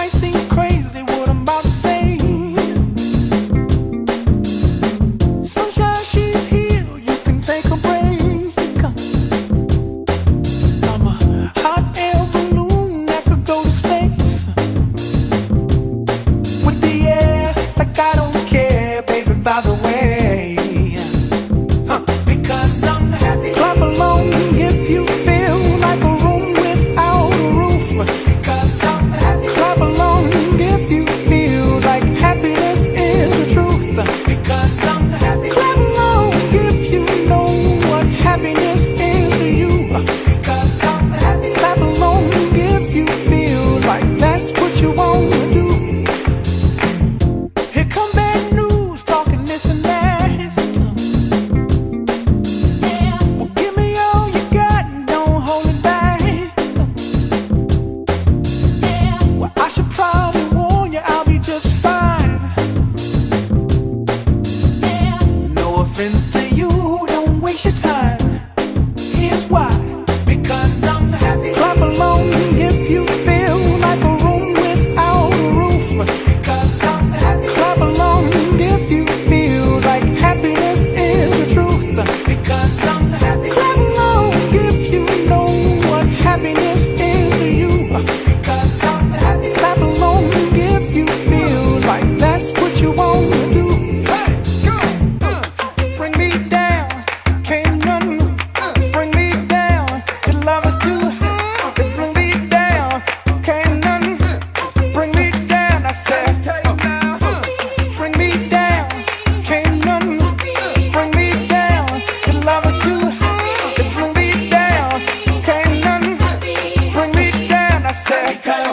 might seem crazy what I'm about to say. Sunshine, she's here, you can take a break. I'm a hot air balloon that could go to space with the air, like I don't care, baby, by the way. Because I'm happy. Clap along if you feel like a room without a roof. Because I'm happy. Clap along if you feel like happiness is the truth. Because I'm happy. Clap along if you know what happiness is to you. Because I'm happy. Clap along if you feel like that's what you want to do. Here come bad news, talking this and that. To you, don't waste your time. Here's why. Because I'm happy. Clap along if you feel like a room without a roof. Because I'm happy. Clap along if you feel like happiness is the truth. Because I'm happy. Clap along if you know what happiness is to you. Because I'm happy. Clap along if you feel like that's what you want to do. Bring me down, can't none bring me down. The love is too high. Bring me down, can't none bring me down. I said, bring me down, can't none bring me down. The love is too high. Bring me down, can't none bring me down. I said.